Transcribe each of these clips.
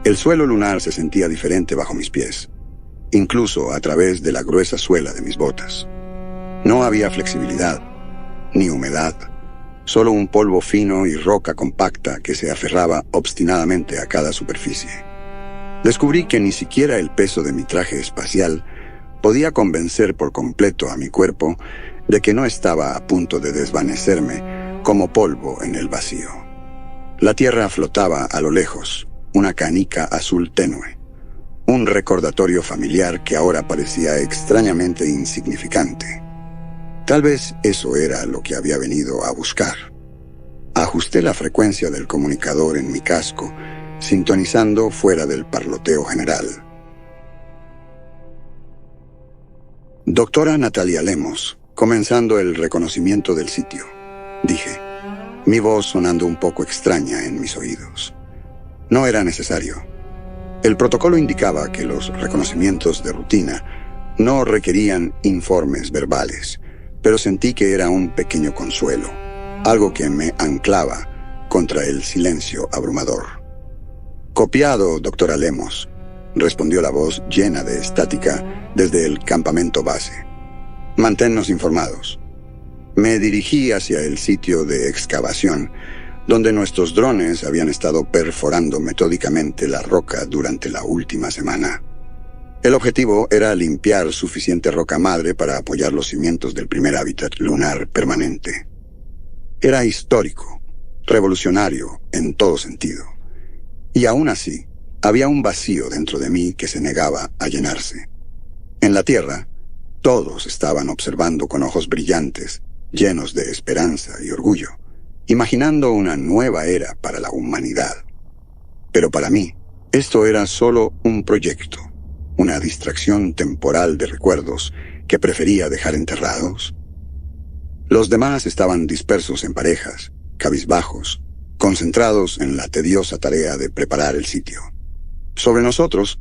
El suelo lunar se sentía diferente bajo mis pies, incluso a través de la gruesa suela de mis botas. No había flexibilidad, ni humedad, solo un polvo fino y roca compacta que se aferraba obstinadamente a cada superficie. Descubrí que ni siquiera el peso de mi traje espacial podía convencer por completo a mi cuerpo de que no estaba a punto de desvanecerme como polvo en el vacío. La tierra flotaba a lo lejos, una canica azul tenue, un recordatorio familiar que ahora parecía extrañamente insignificante. Tal vez eso era lo que había venido a buscar. Ajusté la frecuencia del comunicador en mi casco, sintonizando fuera del parloteo general. Doctora Natalia Lemos, comenzando el reconocimiento del sitio, dije, mi voz sonando un poco extraña en mis oídos. No era necesario. El protocolo indicaba que los reconocimientos de rutina no requerían informes verbales, pero sentí que era un pequeño consuelo, algo que me anclaba contra el silencio abrumador. Copiado, doctora Lemos, respondió la voz llena de estática desde el campamento base. Manténnos informados. Me dirigí hacia el sitio de excavación, donde nuestros drones habían estado perforando metódicamente la roca durante la última semana. El objetivo era limpiar suficiente roca madre para apoyar los cimientos del primer hábitat lunar permanente. Era histórico, revolucionario en todo sentido. Y aún así, había un vacío dentro de mí que se negaba a llenarse. En la Tierra, todos estaban observando con ojos brillantes, llenos de esperanza y orgullo, imaginando una nueva era para la humanidad. Pero para mí, esto era solo un proyecto, una distracción temporal de recuerdos que prefería dejar enterrados. Los demás estaban dispersos en parejas, cabizbajos, concentrados en la tediosa tarea de preparar el sitio. Sobre nosotros,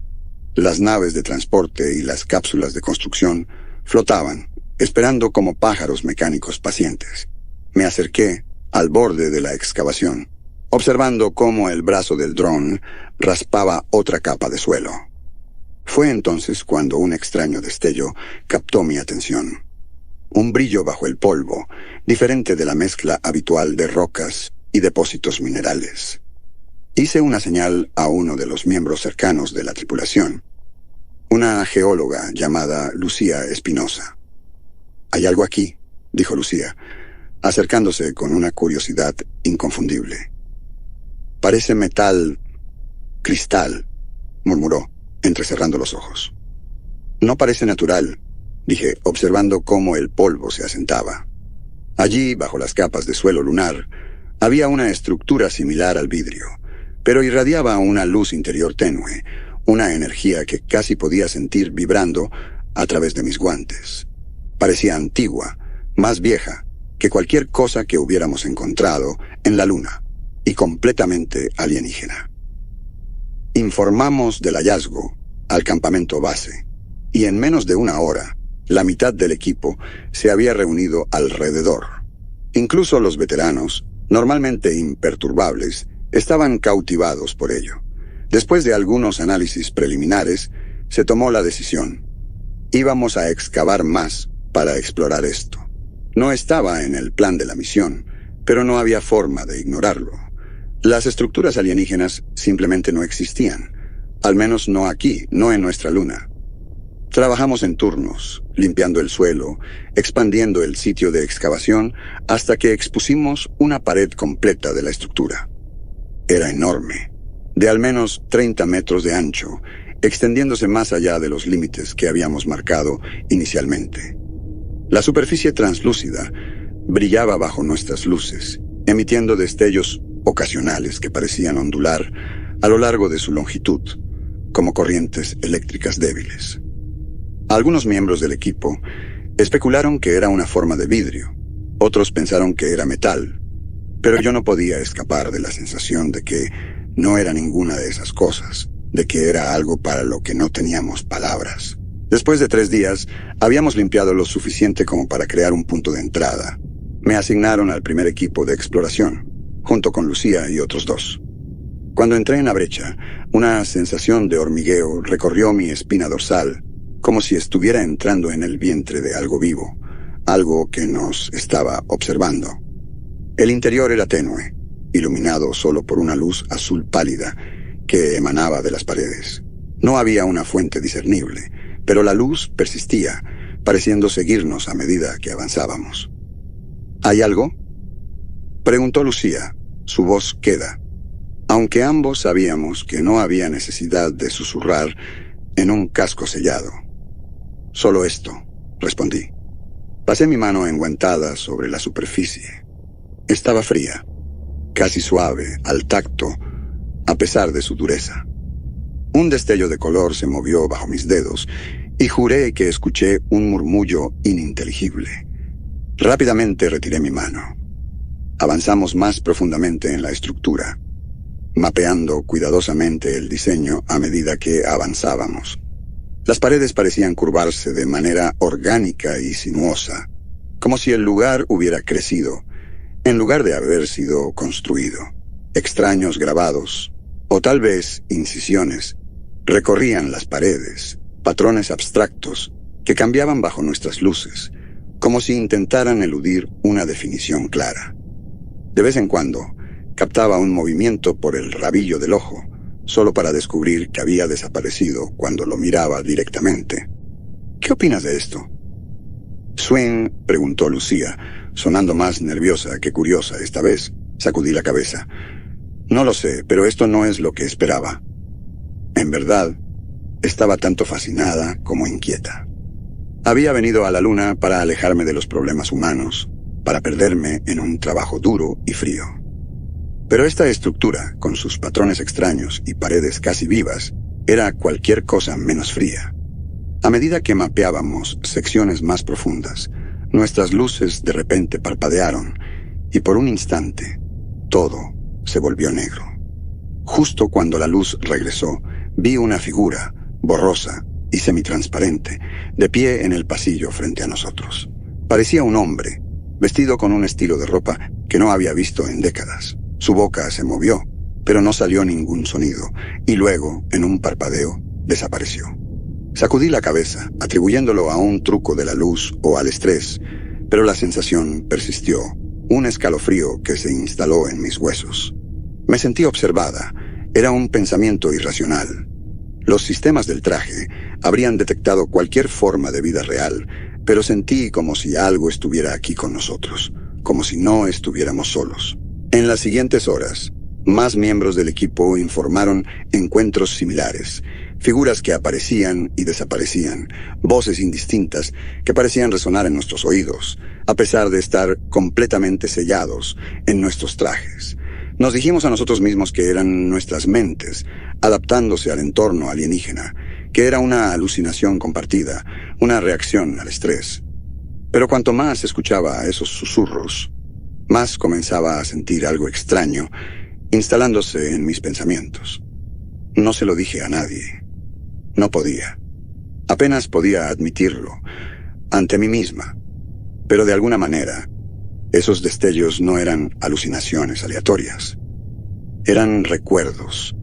las naves de transporte y las cápsulas de construcción flotaban, esperando como pájaros mecánicos pacientes. Me acerqué al borde de la excavación, observando cómo el brazo del dron raspaba otra capa de suelo. Fue entonces cuando un extraño destello captó mi atención. Un brillo bajo el polvo, diferente de la mezcla habitual de rocas y depósitos minerales. Hice una señal a uno de los miembros cercanos de la tripulación, una geóloga llamada Lucía Espinosa. «Hay algo aquí», dijo Lucía, acercándose con una curiosidad inconfundible. «Parece metal... cristal», murmuró, entrecerrando los ojos. «No parece natural», dije, observando cómo el polvo se asentaba. Allí, bajo las capas de suelo lunar, había una estructura similar al vidrio, pero irradiaba una luz interior tenue, una energía que casi podía sentir vibrando a través de mis guantes. Parecía antigua, más vieja que cualquier cosa que hubiéramos encontrado en la Luna, y completamente alienígena. Informamos del hallazgo al campamento base, y en menos de una hora, la mitad del equipo se había reunido alrededor. Incluso los veteranos, normalmente imperturbables, estaban cautivados por ello. Después de algunos análisis preliminares, se tomó la decisión. Íbamos a excavar más para explorar esto. No estaba en el plan de la misión, pero no había forma de ignorarlo. Las estructuras alienígenas simplemente no existían, al menos no aquí, no en nuestra luna. Trabajamos en turnos, limpiando el suelo, expandiendo el sitio de excavación, hasta que expusimos una pared completa de la estructura. Era enorme, de al menos 30 metros de ancho, extendiéndose más allá de los límites que habíamos marcado inicialmente. La superficie translúcida brillaba bajo nuestras luces, emitiendo destellos ocasionales que parecían ondular a lo largo de su longitud, como corrientes eléctricas débiles. Algunos miembros del equipo especularon que era una forma de vidrio, otros pensaron que era metal, pero yo no podía escapar de la sensación de que no era ninguna de esas cosas, de que era algo para lo que no teníamos palabras. Después de 3 días, habíamos limpiado lo suficiente como para crear un punto de entrada. Me asignaron al primer equipo de exploración, junto con Lucía y otros 2. Cuando entré en la brecha, una sensación de hormigueo recorrió mi espina dorsal, como si estuviera entrando en el vientre de algo vivo, algo que nos estaba observando. El interior era tenue, iluminado solo por una luz azul pálida que emanaba de las paredes. No había una fuente discernible, pero la luz persistía, pareciendo seguirnos a medida que avanzábamos. ¿Hay algo?, preguntó Lucía, su voz queda, aunque ambos sabíamos que no había necesidad de susurrar en un casco sellado. Solo esto, respondí. Pasé mi mano enguantada sobre la superficie. Estaba fría, casi suave al tacto, a pesar de su dureza. Un destello de color se movió bajo mis dedos y juré que escuché un murmullo ininteligible. Rápidamente retiré mi mano. Avanzamos más profundamente en la estructura, mapeando cuidadosamente el diseño a medida que avanzábamos. Las paredes parecían curvarse de manera orgánica y sinuosa, como si el lugar hubiera crecido, en lugar de haber sido construido. Extraños grabados, o tal vez incisiones, recorrían las paredes, patrones abstractos que cambiaban bajo nuestras luces, como si intentaran eludir una definición clara. De vez en cuando, captaba un movimiento por el rabillo del ojo, solo para descubrir que había desaparecido cuando lo miraba directamente. ¿Qué opinas de esto?, Swing, preguntó Lucía, sonando más nerviosa que curiosa esta vez. Sacudí la cabeza. No lo sé, pero esto no es lo que esperaba. En verdad, estaba tanto fascinada como inquieta. Había venido a la luna para alejarme de los problemas humanos, para perderme en un trabajo duro y frío. Pero esta estructura, con sus patrones extraños y paredes casi vivas, era cualquier cosa menos fría. A medida que mapeábamos secciones más profundas, nuestras luces de repente parpadearon, y por un instante, todo se volvió negro. Justo cuando la luz regresó, vi una figura, borrosa y semitransparente, de pie en el pasillo frente a nosotros. Parecía un hombre, vestido con un estilo de ropa que no había visto en décadas. Su boca se movió, pero no salió ningún sonido, y luego, en un parpadeo, desapareció. Sacudí la cabeza, atribuyéndolo a un truco de la luz o al estrés, pero la sensación persistió, un escalofrío que se instaló en mis huesos. Me sentí observada. Era un pensamiento irracional. Los sistemas del traje habrían detectado cualquier forma de vida real, pero sentí como si algo estuviera aquí con nosotros, como si no estuviéramos solos. En las siguientes horas, más miembros del equipo informaron encuentros similares, figuras que aparecían y desaparecían, voces indistintas que parecían resonar en nuestros oídos, a pesar de estar completamente sellados en nuestros trajes. Nos dijimos a nosotros mismos que eran nuestras mentes, adaptándose al entorno alienígena, que era una alucinación compartida, una reacción al estrés. Pero cuanto más escuchaba esos susurros, más comenzaba a sentir algo extraño, instalándose en mis pensamientos. No se lo dije a nadie. No podía. Apenas podía admitirlo, ante mí misma. Pero de alguna manera, esos destellos no eran alucinaciones aleatorias. Eran recuerdos,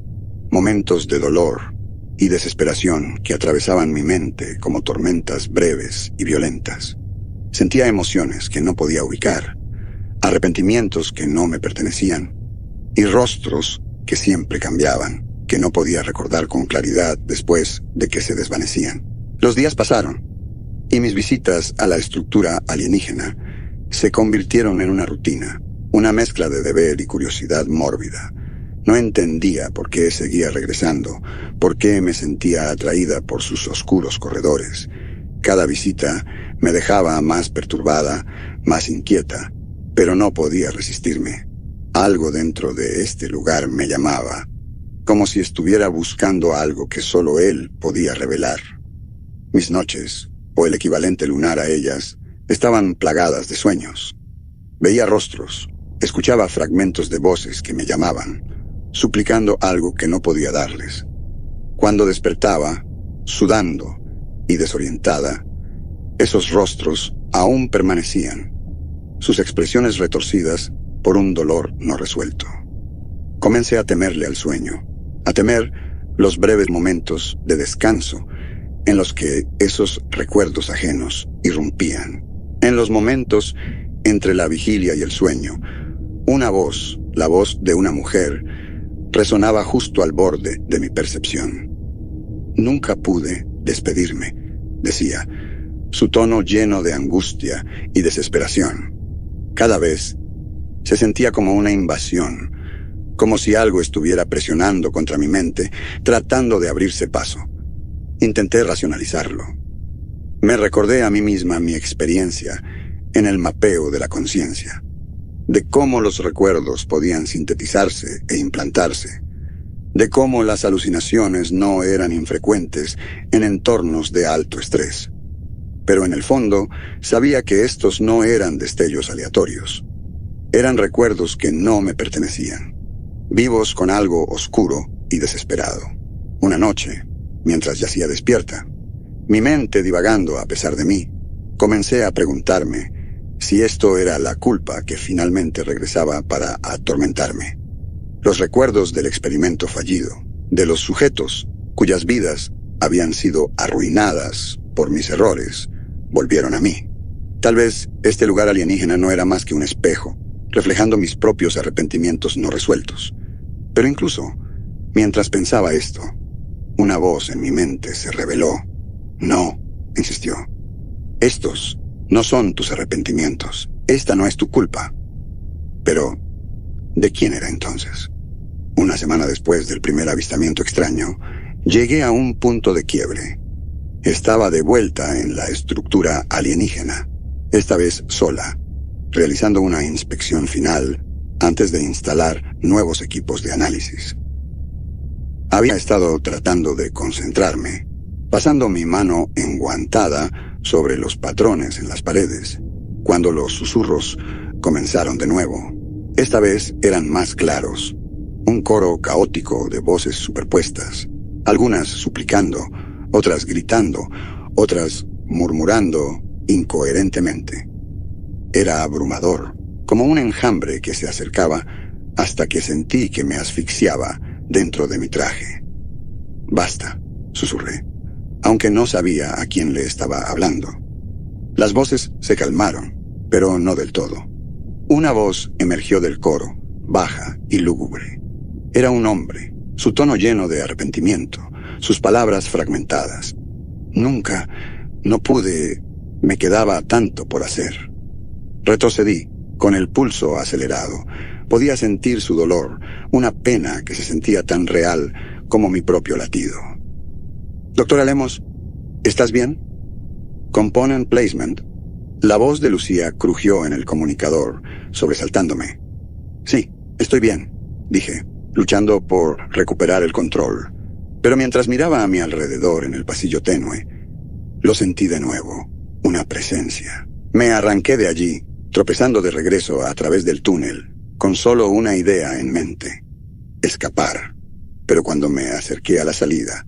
momentos de dolor y desesperación que atravesaban mi mente como tormentas breves y violentas. Sentía emociones que no podía ubicar, arrepentimientos que no me pertenecían, y rostros que siempre cambiaban, que no podía recordar con claridad después de que se desvanecían. Los días pasaron, y mis visitas a la estructura alienígena se convirtieron en una rutina, una mezcla de deber y curiosidad mórbida. No entendía por qué seguía regresando, por qué me sentía atraída por sus oscuros corredores. Cada visita me dejaba más perturbada, más inquieta, pero no podía resistirme. Algo dentro de este lugar me llamaba, como si estuviera buscando algo que solo él podía revelar. Mis noches, o el equivalente lunar a ellas, estaban plagadas de sueños. Veía rostros, escuchaba fragmentos de voces que me llamaban, suplicando algo que no podía darles. Cuando despertaba, sudando y desorientada, esos rostros aún permanecían, sus expresiones retorcidas por un dolor no resuelto. Comencé a temerle al sueño, a temer los breves momentos de descanso en los que esos recuerdos ajenos irrumpían. En los momentos entre la vigilia y el sueño, una voz, la voz de una mujer, resonaba justo al borde de mi percepción. Nunca pude despedirme, decía, su tono lleno de angustia y desesperación. Cada vez se sentía como una invasión, como si algo estuviera presionando contra mi mente, tratando de abrirse paso. Intenté racionalizarlo. Me recordé a mí misma mi experiencia en el mapeo de la conciencia, de cómo los recuerdos podían sintetizarse e implantarse, de cómo las alucinaciones no eran infrecuentes en entornos de alto estrés. Pero en el fondo, sabía que estos no eran destellos aleatorios. Eran recuerdos que no me pertenecían, vivos con algo oscuro y desesperado. Una noche, mientras yacía despierta, mi mente divagando a pesar de mí, comencé a preguntarme si esto era la culpa que finalmente regresaba para atormentarme. Los recuerdos del experimento fallido, de los sujetos cuyas vidas habían sido arruinadas por mis errores, volvieron a mí. Tal vez este lugar alienígena no era más que un espejo, reflejando mis propios arrepentimientos no resueltos. Pero incluso, mientras pensaba esto, una voz en mi mente se reveló. No, insistió. Estos no son tus arrepentimientos. Esta no es tu culpa. Pero, ¿de quién era entonces? Una semana después del primer avistamiento extraño, llegué a un punto de quiebre. Estaba de vuelta en la estructura alienígena, esta vez sola, realizando una inspección final antes de instalar nuevos equipos de análisis. Había estado tratando de concentrarme, pasando mi mano enguantada sobre los patrones en las paredes, cuando los susurros comenzaron de nuevo. Esta vez eran más claros, un coro caótico de voces superpuestas, algunas suplicando, otras gritando, otras murmurando incoherentemente. Era abrumador, como un enjambre que se acercaba hasta que sentí que me asfixiaba dentro de mi traje. «Basta», susurré, aunque no sabía a quién le estaba hablando. Las voces se calmaron, pero no del todo. Una voz emergió del coro, baja y lúgubre. Era un hombre, su tono lleno de arrepentimiento, sus palabras fragmentadas. Nunca, no pude, me quedaba tanto por hacer. Retrocedí, con el pulso acelerado. Podía sentir su dolor, una pena que se sentía tan real como mi propio latido. «Doctora Lemos, ¿estás bien?» «Component Placement». La voz de Lucía crujió en el comunicador, sobresaltándome. «Sí, estoy bien», dije, luchando por recuperar el control. Pero mientras miraba a mi alrededor en el pasillo tenue, lo sentí de nuevo, una presencia. Me arranqué de allí, tropezando de regreso a través del túnel, con solo una idea en mente: escapar. Pero cuando me acerqué a la salida,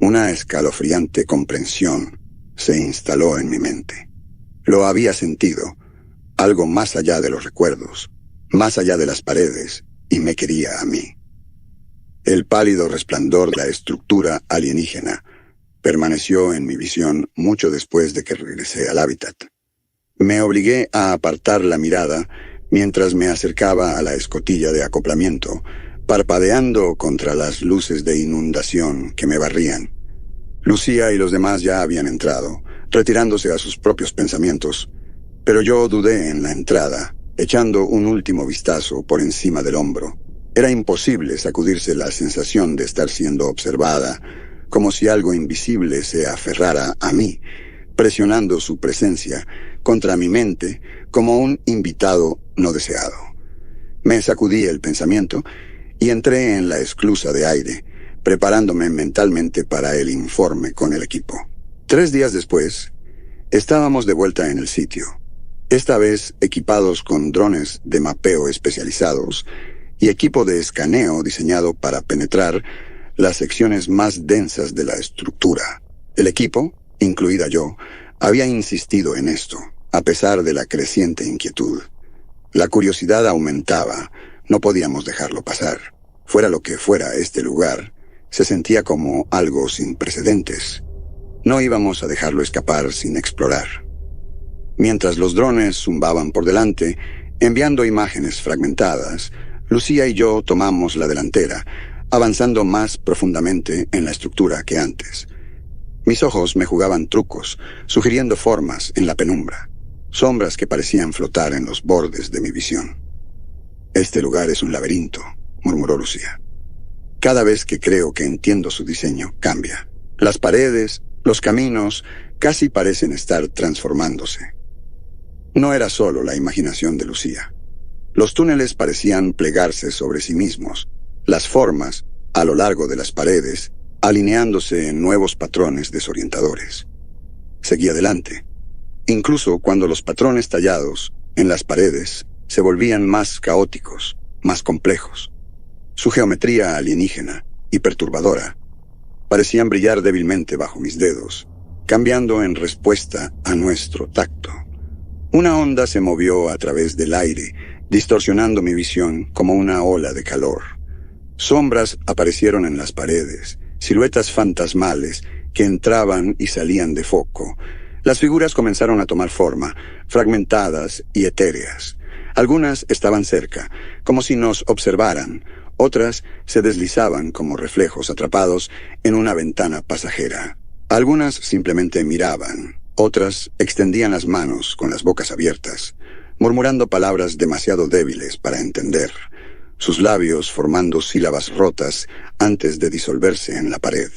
una escalofriante comprensión se instaló en mi mente. Lo había sentido, algo más allá de los recuerdos, más allá de las paredes, y me quería a mí. El pálido resplandor de la estructura alienígena permaneció en mi visión mucho después de que regresé al hábitat. Me obligué a apartar la mirada mientras me acercaba a la escotilla de acoplamiento, parpadeando contra las luces de inundación que me barrían. Lucía y los demás ya habían entrado, retirándose a sus propios pensamientos, pero yo dudé en la entrada, echando un último vistazo por encima del hombro. Era imposible sacudirse la sensación de estar siendo observada, como si algo invisible se aferrara a mí, presionando su presencia contra mi mente como un invitado no deseado. Me sacudí el pensamiento y entré en la esclusa de aire, preparándome mentalmente para el informe con el equipo. 3 días después, estábamos de vuelta en el sitio, esta vez equipados con drones de mapeo especializados y equipo de escaneo diseñado para penetrar las secciones más densas de la estructura. El equipo, incluida yo, había insistido en esto, a pesar de la creciente inquietud. La curiosidad aumentaba, no podíamos dejarlo pasar. Fuera lo que fuera este lugar, se sentía como algo sin precedentes. No íbamos a dejarlo escapar sin explorar. Mientras los drones zumbaban por delante, enviando imágenes fragmentadas, Lucía y yo tomamos la delantera, avanzando más profundamente en la estructura que antes. Mis ojos me jugaban trucos, sugiriendo formas en la penumbra, sombras que parecían flotar en los bordes de mi visión. «Este lugar es un laberinto», murmuró Lucía. «Cada vez que creo que entiendo su diseño, cambia. Las paredes, los caminos, casi parecen estar transformándose». No era solo la imaginación de Lucía. Los túneles parecían plegarse sobre sí mismos, las formas, a lo largo de las paredes, alineándose en nuevos patrones desorientadores. Seguí adelante, incluso cuando los patrones tallados en las paredes se volvían más caóticos, más complejos. Su geometría alienígena y perturbadora parecían brillar débilmente bajo mis dedos, cambiando en respuesta a nuestro tacto. Una onda se movió a través del aire, distorsionando mi visión como una ola de calor. Sombras aparecieron en las paredes, siluetas fantasmales que entraban y salían de foco. Las figuras comenzaron a tomar forma, fragmentadas y etéreas. Algunas estaban cerca, como si nos observaran. Otras se deslizaban como reflejos atrapados en una ventana pasajera. Algunas simplemente miraban. Otras extendían las manos con las bocas abiertas, murmurando palabras demasiado débiles para entender, sus labios formando sílabas rotas antes de disolverse en la pared.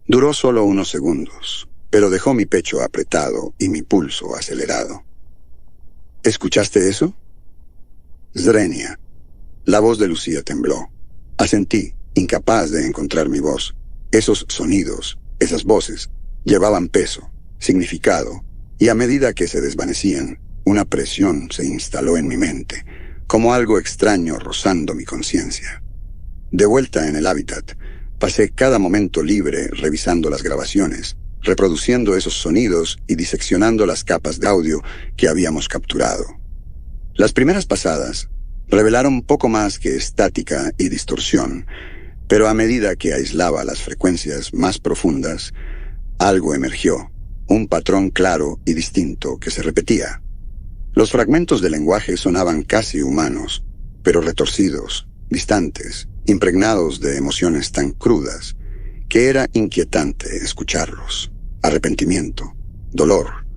Duró solo unos segundos, pero dejó mi pecho apretado y mi pulso acelerado. ¿Escuchaste eso? Zrenia. La voz de Lucía tembló. Asentí, incapaz de encontrar mi voz. Esos sonidos, esas voces, llevaban peso, significado, y a medida que se desvanecían, una presión se instaló en mi mente, como algo extraño rozando mi conciencia. De vuelta en el hábitat, pasé cada momento libre revisando las grabaciones, reproduciendo esos sonidos y diseccionando las capas de audio que habíamos capturado. Las primeras pasadas revelaron poco más que estática y distorsión, pero a medida que aislaba las frecuencias más profundas, algo emergió, un patrón claro y distinto que se repetía. Los fragmentos del lenguaje sonaban casi humanos, pero retorcidos, distantes, impregnados de emociones tan crudas, que era inquietante escucharlos. Arrepentimiento, dolor,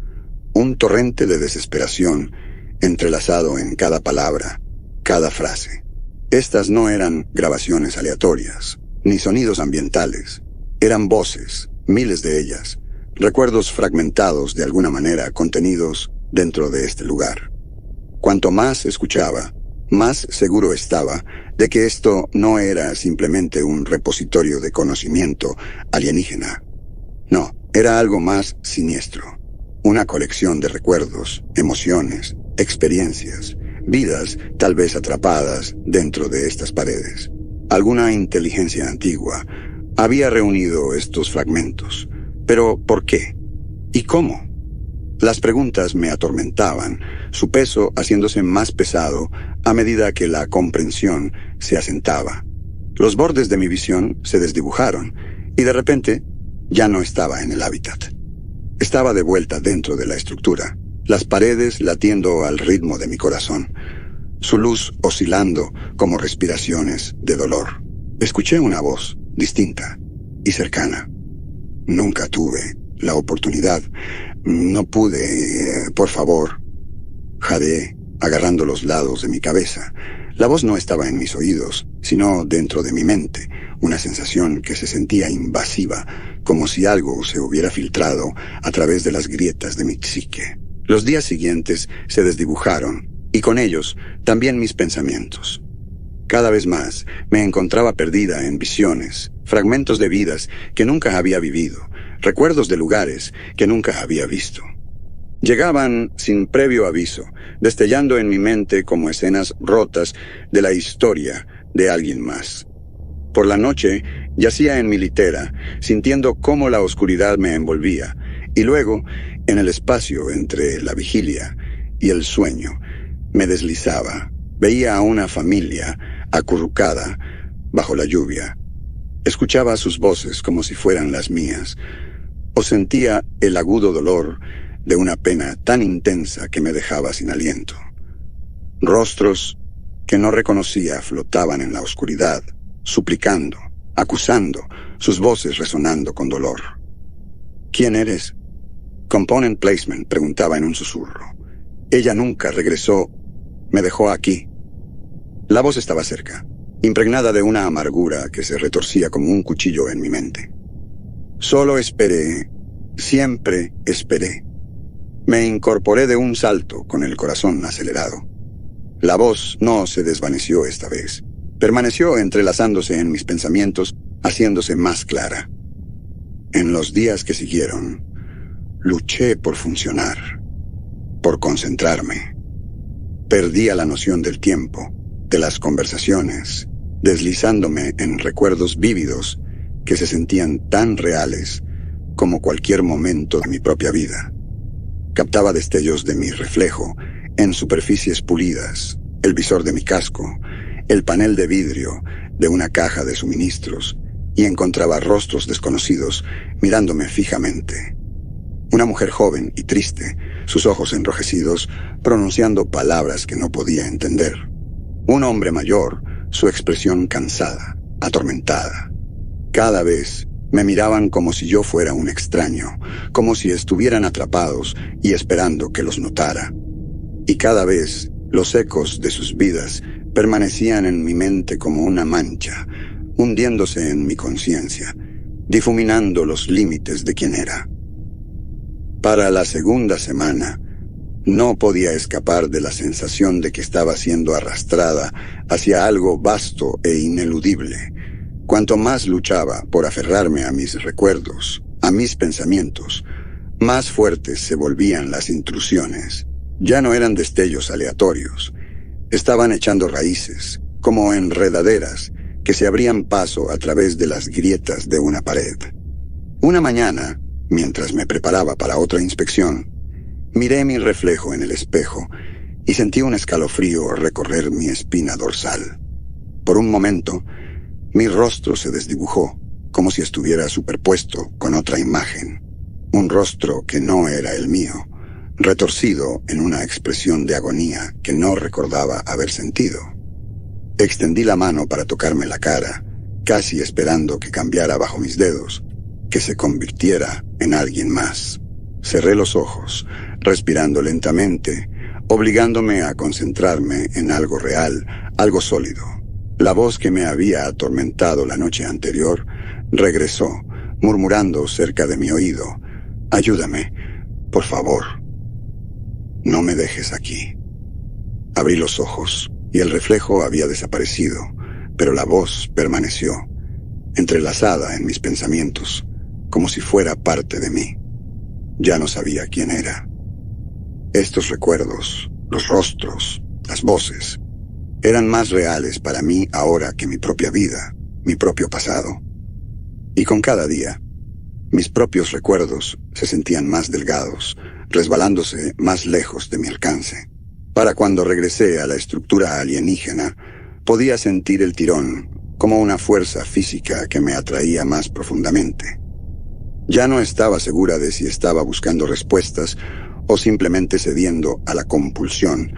un torrente de desesperación entrelazado en cada palabra, cada frase. Estas no eran grabaciones aleatorias, ni sonidos ambientales. Eran voces, miles de ellas, recuerdos fragmentados de alguna manera contenidos dentro de este lugar. Cuanto más escuchaba, más seguro estaba de que esto no era simplemente un repositorio de conocimiento alienígena. No, era algo más siniestro. Una colección de recuerdos, emociones, experiencias, vidas tal vez atrapadas dentro de estas paredes. Alguna inteligencia antigua había reunido estos fragmentos. ¿Pero por qué? ¿Y cómo? Las preguntas me atormentaban, su peso haciéndose más pesado a medida que la comprensión se asentaba. Los bordes de mi visión se desdibujaron y de repente ya no estaba en el hábitat. Estaba de vuelta dentro de la estructura, las paredes latiendo al ritmo de mi corazón, su luz oscilando como respiraciones de dolor. Escuché una voz distinta y cercana. Nunca tuve la oportunidad. No pude, por favor. Jadeé, agarrando los lados de mi cabeza. La voz no estaba en mis oídos, sino dentro de mi mente, una sensación que se sentía invasiva, como si algo se hubiera filtrado a través de las grietas de mi psique. Los días siguientes se desdibujaron, y con ellos también mis pensamientos. Cada vez más me encontraba perdida en visiones, fragmentos de vidas que nunca había vivido, recuerdos de lugares que nunca había visto. Llegaban sin previo aviso, destellando en mi mente como escenas rotas de la historia de alguien más. Por la noche, yacía en mi litera, sintiendo cómo la oscuridad me envolvía, y luego, en el espacio entre la vigilia y el sueño, me deslizaba. Veía a una familia acurrucada, bajo la lluvia. Escuchaba sus voces como si fueran las mías, o sentía el agudo dolor de una pena tan intensa que me dejaba sin aliento. Rostros que no reconocía flotaban en la oscuridad, suplicando, acusando, sus voces resonando con dolor. ¿Quién eres? Component Placement, preguntaba en un susurro. Ella nunca regresó, me dejó aquí. La voz estaba cerca, impregnada de una amargura que se retorcía como un cuchillo en mi mente. Solo esperé, siempre esperé. Me incorporé de un salto con el corazón acelerado. La voz no se desvaneció esta vez. Permaneció entrelazándose en mis pensamientos, haciéndose más clara. En los días que siguieron, luché por funcionar, por concentrarme. Perdía la noción del tiempo, de las conversaciones, deslizándome en recuerdos vívidos que se sentían tan reales como cualquier momento de mi propia vida. Captaba destellos de mi reflejo en superficies pulidas, el visor de mi casco, el panel de vidrio de una caja de suministros, y encontraba rostros desconocidos mirándome fijamente. Una mujer joven y triste, sus ojos enrojecidos, pronunciando palabras que no podía entender. Un hombre mayor, su expresión cansada, atormentada. Cada vez me miraban como si yo fuera un extraño, como si estuvieran atrapados y esperando que los notara. Y cada vez los ecos de sus vidas permanecían en mi mente como una mancha, hundiéndose en mi conciencia, difuminando los límites de quién era. Para la segunda semana, no podía escapar de la sensación de que estaba siendo arrastrada hacia algo vasto e ineludible. Cuanto más luchaba por aferrarme a mis recuerdos, a mis pensamientos, más fuertes se volvían las intrusiones. Ya no eran destellos aleatorios. Estaban echando raíces, como enredaderas, que se abrían paso a través de las grietas de una pared. Una mañana, mientras me preparaba para otra inspección, miré mi reflejo en el espejo y sentí un escalofrío recorrer mi espina dorsal. Por un momento, mi rostro se desdibujó, como si estuviera superpuesto con otra imagen. Un rostro que no era el mío, retorcido en una expresión de agonía que no recordaba haber sentido. Extendí la mano para tocarme la cara, casi esperando que cambiara bajo mis dedos, que se convirtiera en alguien más. Cerré los ojos, respirando lentamente, obligándome a concentrarme en algo real, algo sólido. La voz que me había atormentado la noche anterior regresó, murmurando cerca de mi oído: «Ayúdame, por favor. No me dejes aquí». Abrí los ojos y el reflejo había desaparecido, pero la voz permaneció, entrelazada en mis pensamientos, como si fuera parte de mí. Ya no sabía quién era. Estos recuerdos, los rostros, las voces, eran más reales para mí ahora que mi propia vida, mi propio pasado. Y con cada día, mis propios recuerdos se sentían más delgados, resbalándose más lejos de mi alcance. Para cuando regresé a la estructura alienígena, podía sentir el tirón como una fuerza física que me atraía más profundamente. Ya no estaba segura de si estaba buscando respuestas o simplemente cediendo a la compulsión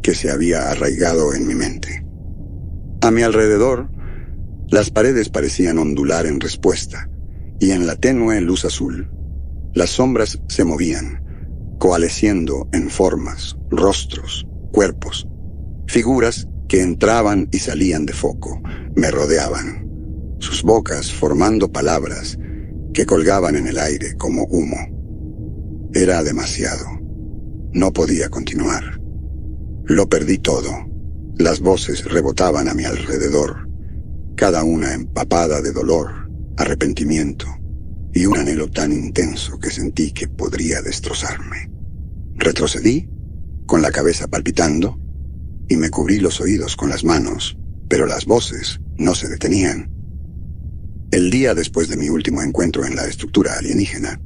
que se había arraigado en mi mente. A mi alrededor, las paredes parecían ondular en respuesta, y en la tenue luz azul, las sombras se movían, coalesciendo en formas, rostros, cuerpos, figuras que entraban y salían de foco, me rodeaban, sus bocas formando palabras que colgaban en el aire como humo. Era demasiado. No podía continuar. Lo perdí todo. Las voces rebotaban a mi alrededor, cada una empapada de dolor, arrepentimiento y un anhelo tan intenso que sentí que podría destrozarme. Retrocedí, con la cabeza palpitando, y me cubrí los oídos con las manos, pero las voces no se detenían. El día después de mi último encuentro en la estructura alienígena,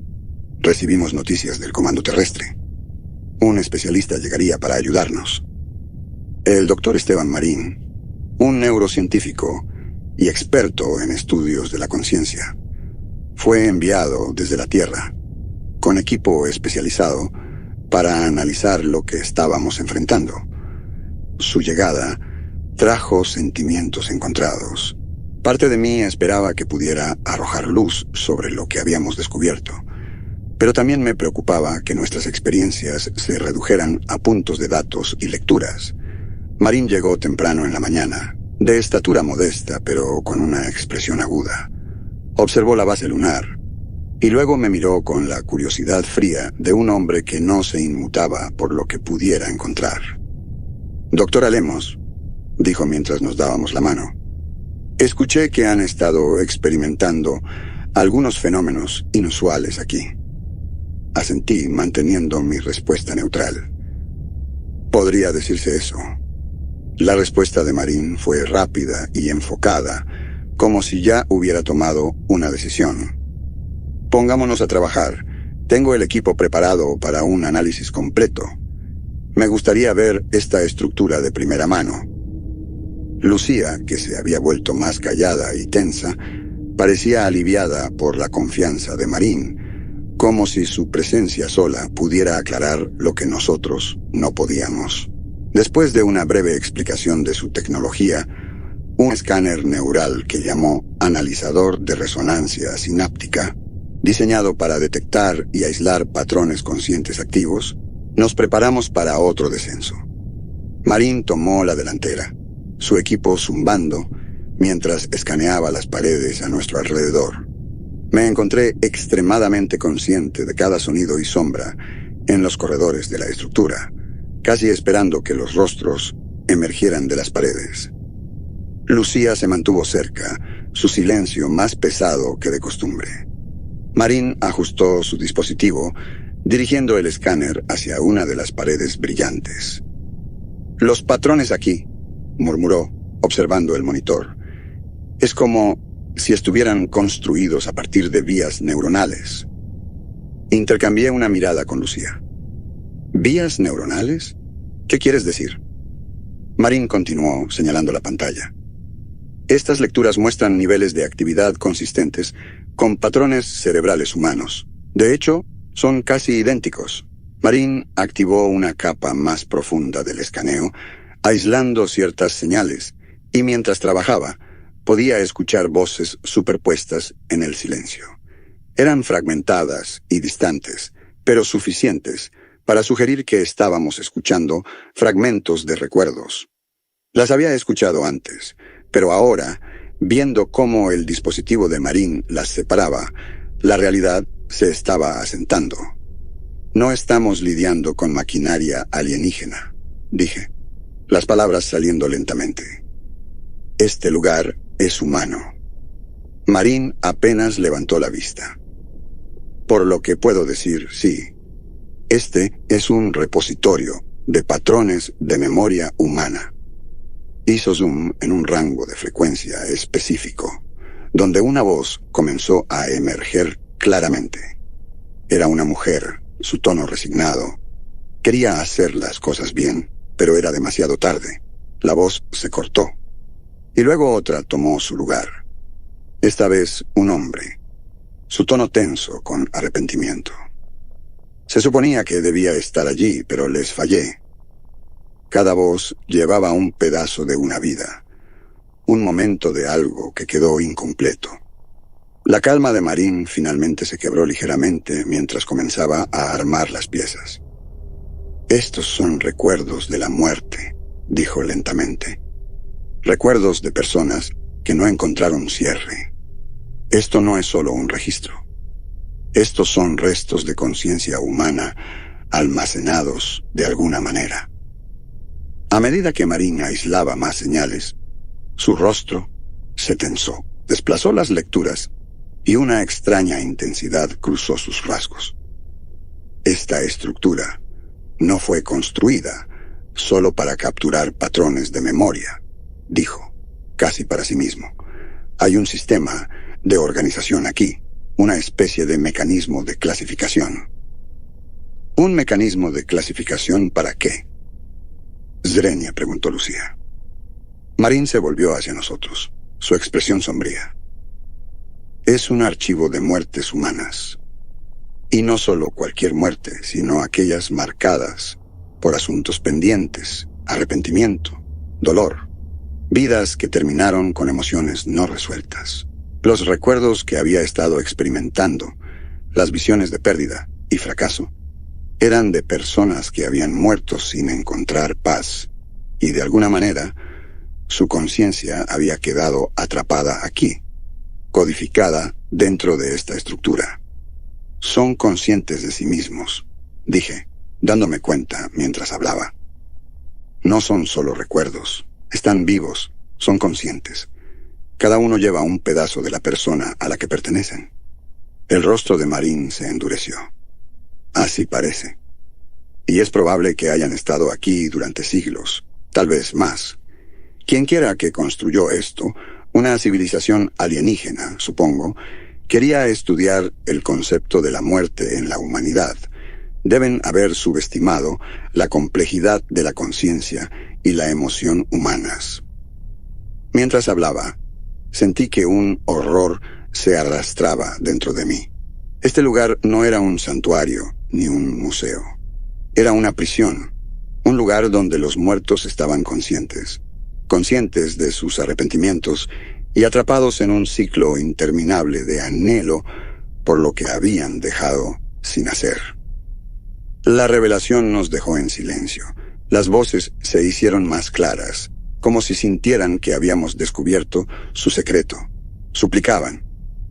recibimos noticias del comando terrestre. Un especialista llegaría para ayudarnos. El doctor Esteban Marín, un neurocientífico y experto en estudios de la conciencia. Fue enviado desde la Tierra, con equipo especializado, para analizar lo que estábamos enfrentando. Su llegada trajo sentimientos encontrados. Parte de mí esperaba que pudiera arrojar luz sobre lo que habíamos descubierto, pero también me preocupaba que nuestras experiencias se redujeran a puntos de datos y lecturas. Marín llegó temprano en la mañana, de estatura modesta, pero con una expresión aguda. Observó la base lunar, y luego me miró con la curiosidad fría de un hombre que no se inmutaba por lo que pudiera encontrar. «Doctora Lemos», dijo mientras nos dábamos la mano, «escuché que han estado experimentando algunos fenómenos inusuales aquí». Asentí, manteniendo mi respuesta neutral. Podría decirse eso. La respuesta de Marín fue rápida y enfocada, como si ya hubiera tomado una decisión. «Pongámonos a trabajar. Tengo el equipo preparado para un análisis completo. Me gustaría ver esta estructura de primera mano». Lucía, que se había vuelto más callada y tensa, parecía aliviada por la confianza de Marín, como si su presencia sola pudiera aclarar lo que nosotros no podíamos. Después de una breve explicación de su tecnología, un escáner neural que llamó analizador de resonancia sináptica, diseñado para detectar y aislar patrones conscientes activos, nos preparamos para otro descenso. Marín tomó la delantera, su equipo zumbando, mientras escaneaba las paredes a nuestro alrededor. Me encontré extremadamente consciente de cada sonido y sombra en los corredores de la estructura, casi esperando que los rostros emergieran de las paredes. Lucía se mantuvo cerca, su silencio más pesado que de costumbre. Marín ajustó su dispositivo, dirigiendo el escáner hacia una de las paredes brillantes. «Los patrones aquí», murmuró, observando el monitor. «Es como si estuvieran construidos a partir de vías neuronales». Intercambié una mirada con Lucía. «¿Vías neuronales? ¿Qué quieres decir?» Marín continuó, señalando la pantalla. «Estas lecturas muestran niveles de actividad consistentes con patrones cerebrales humanos. De hecho, son casi idénticos». Marín activó una capa más profunda del escaneo, aislando ciertas señales, y mientras trabajaba, podía escuchar voces superpuestas en el silencio. Eran fragmentadas y distantes, pero suficientes para sugerir que estábamos escuchando fragmentos de recuerdos. Las había escuchado antes, pero ahora, viendo cómo el dispositivo de Marín las separaba, la realidad se estaba asentando. «No estamos lidiando con maquinaria alienígena», dije, las palabras saliendo lentamente. «Este lugar es humano». Marín apenas levantó la vista. «Por lo que puedo decir, sí. Este es un repositorio de patrones de memoria humana». Hizo zoom en un rango de frecuencia específico, donde una voz comenzó a emerger claramente. Era una mujer, su tono resignado. Quería hacer las cosas bien, pero era demasiado tarde. La voz se cortó. Y luego otra tomó su lugar. Esta vez un hombre. Su tono tenso con arrepentimiento. Se suponía que debía estar allí, pero les fallé. Cada voz llevaba un pedazo de una vida, un momento de algo que quedó incompleto. La calma de Marín finalmente se quebró ligeramente mientras comenzaba a armar las piezas. «Estos son recuerdos de la muerte», dijo lentamente. «Recuerdos de personas que no encontraron cierre. Esto no es solo un registro. Estos son restos de conciencia humana almacenados de alguna manera». A medida que Marín aislaba más señales, su rostro se tensó, desplazó las lecturas y una extraña intensidad cruzó sus rasgos. Esta estructura no fue construida solo para capturar patrones de memoria, dijo, casi para sí mismo. Hay un sistema de organización aquí, una especie de mecanismo de clasificación. ¿Un mecanismo de clasificación para qué?, Zrenia preguntó Lucía. Marín se volvió hacia nosotros. su expresión sombría. Es un archivo de muertes humanas. Y no solo cualquier muerte, sino aquellas marcadas por asuntos pendientes, arrepentimiento, dolor, vidas que terminaron con emociones no resueltas. Los recuerdos que había estado experimentando, las visiones de pérdida y fracaso, eran de personas que habían muerto sin encontrar paz, y de alguna manera, su conciencia había quedado atrapada aquí, codificada dentro de esta estructura. Son conscientes de sí mismos, dije, dándome cuenta mientras hablaba. No son solo recuerdos, están vivos, son conscientes. Cada uno lleva un pedazo de la persona a la que pertenecen. El rostro de Marín se endureció. Así parece. Y es probable que hayan estado aquí durante siglos, tal vez más. Quienquiera que construyó esto, una civilización alienígena, supongo, quería estudiar el concepto de la muerte en la humanidad. Deben haber subestimado la complejidad de la conciencia y la emoción humanas. Mientras hablaba, sentí que un horror se arrastraba dentro de mí. Este lugar no era un santuario ni un museo. Era una prisión, un lugar donde los muertos estaban conscientes de sus arrepentimientos y atrapados en un ciclo interminable de anhelo por lo que habían dejado sin hacer. La revelación nos dejó en silencio. Las voces se hicieron más claras, como si sintieran que habíamos descubierto su secreto. Suplicaban,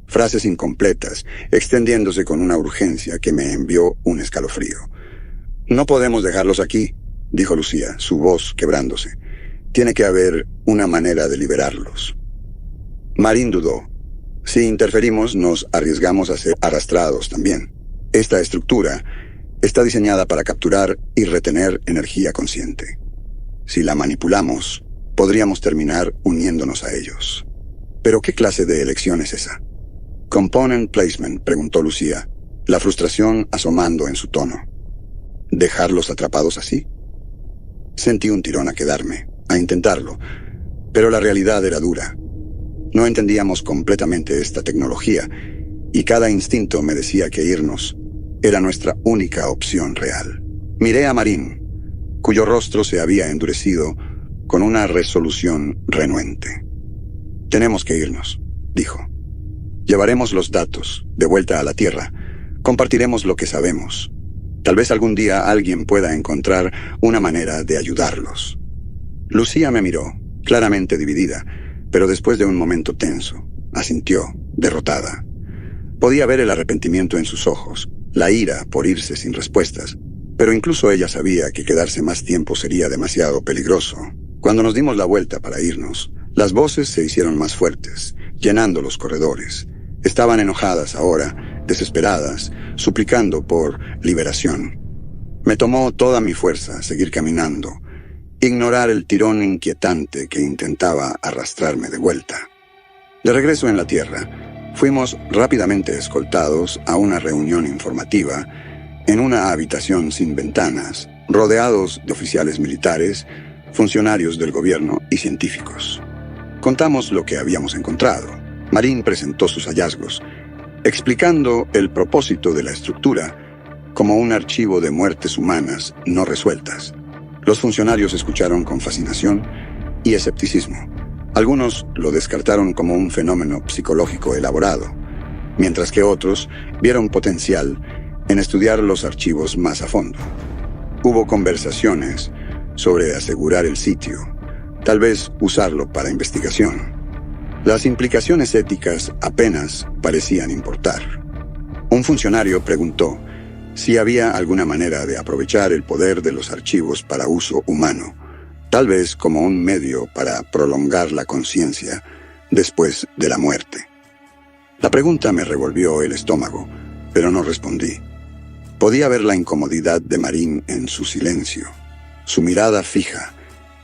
frases incompletas, extendiéndose con una urgencia que me envió un escalofrío. «No podemos dejarlos aquí», dijo Lucía, su voz quebrándose. «Tiene que haber una manera de liberarlos». Marín dudó. Si interferimos, nos arriesgamos a ser arrastrados también. Esta estructura está diseñada para capturar y retener energía consciente. Si la manipulamos, podríamos terminar uniéndonos a ellos. ¿Pero qué clase de elección es esa? «Component placement», preguntó Lucía, la frustración asomando en su tono. ¿Dejarlos atrapados así? Sentí un tirón a quedarme, a intentarlo, pero la realidad era dura. No entendíamos completamente esta tecnología, y cada instinto me decía que irnos era nuestra única opción real. Miré a Marín, cuyo rostro se había endurecido con una resolución renuente. «Tenemos que irnos», dijo. «Llevaremos los datos de vuelta a la Tierra. Compartiremos lo que sabemos. Tal vez algún día alguien pueda encontrar una manera de ayudarlos». Lucía me miró, claramente dividida, pero después de un momento tenso, asintió, derrotada. Podía ver el arrepentimiento en sus ojos, la ira por irse sin respuestas, pero incluso ella sabía que quedarse más tiempo sería demasiado peligroso. Cuando nos dimos la vuelta para irnos, las voces se hicieron más fuertes, llenando los corredores. Estaban enojadas ahora, desesperadas, suplicando por liberación. Me tomó toda mi fuerza seguir caminando, ignorar el tirón inquietante que intentaba arrastrarme de vuelta. De regreso en la Tierra, fuimos rápidamente escoltados a una reunión informativa en una habitación sin ventanas, rodeados de oficiales militares, funcionarios del gobierno y científicos. Contamos lo que habíamos encontrado. Marín presentó sus hallazgos, explicando el propósito de la estructura como un archivo de muertes humanas no resueltas. Los funcionarios escucharon con fascinación y escepticismo. Algunos lo descartaron como un fenómeno psicológico elaborado, mientras que otros vieron potencial en estudiar los archivos más a fondo. Hubo conversaciones sobre asegurar el sitio, tal vez usarlo para investigación. Las implicaciones éticas apenas parecían importar. Un funcionario preguntó si había alguna manera de aprovechar el poder de los archivos para uso humano, tal vez como un medio para prolongar la conciencia después de la muerte. La pregunta me revolvió el estómago, pero no respondí. Podía ver la incomodidad de Marín en su silencio, su mirada fija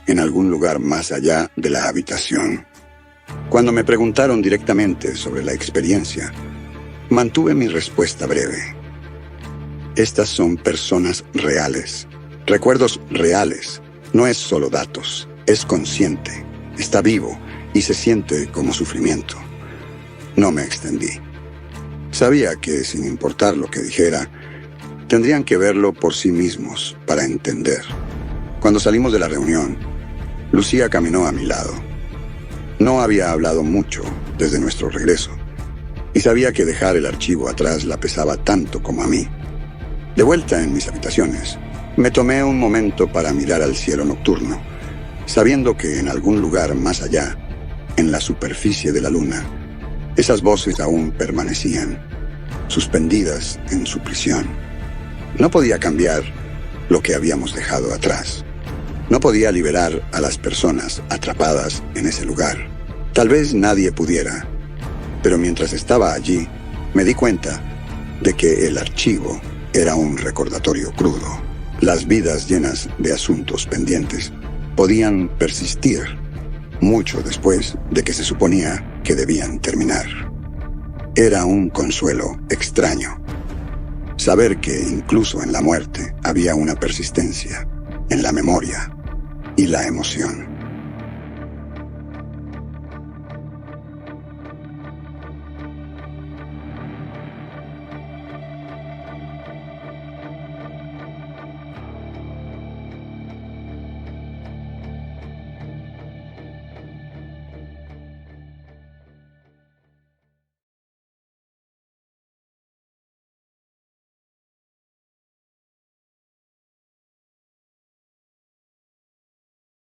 en algún lugar más allá de la habitación. Cuando me preguntaron directamente sobre la experiencia, mantuve mi respuesta breve. Estas son personas reales, recuerdos reales. No es solo datos, es consciente, está vivo y se siente como sufrimiento. No me extendí. Sabía que, sin importar lo que dijera, tendrían que verlo por sí mismos para entender. Cuando salimos de la reunión, Lucía caminó a mi lado. No había hablado mucho desde nuestro regreso, y sabía que dejar el archivo atrás la pesaba tanto como a mí. De vuelta en mis habitaciones, me tomé un momento para mirar al cielo nocturno, sabiendo que en algún lugar más allá, en la superficie de la luna, esas voces aún permanecían, suspendidas en su prisión. No podía cambiar lo que habíamos dejado atrás. No podía liberar a las personas atrapadas en ese lugar. Tal vez nadie pudiera, pero mientras estaba allí, me di cuenta de que el archivo era un recordatorio crudo. Las vidas llenas de asuntos pendientes podían persistir mucho después de que se suponía que debían terminar. Era un consuelo extraño saber que incluso en la muerte había una persistencia en la memoria y la emoción.